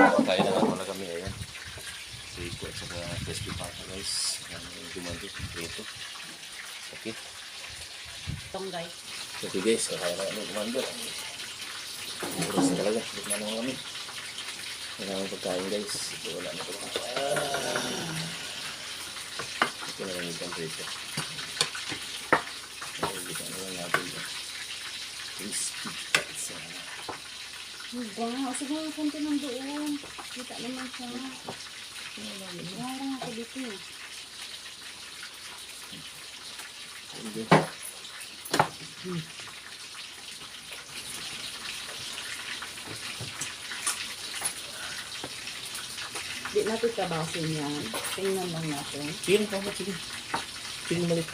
Kain na nga muna kami, ayan. Siko at saka crispy pata guys. Gumando, prito. Okay. Itong guys. Okay guys, kaya na kami gumando. Oras na talaga, hindi na naman kami. Maraming pagkain guys. Ito wala na ito. Ito na lang yung prito. Ito na lang natin ito. Crispy pizza. Wow, siguro konti ng doon. Kita naman siya. Marang ako dito. Hindi. Di natin kabasin yan. Tingnan lang natin. Sige, sige. Sige, malik.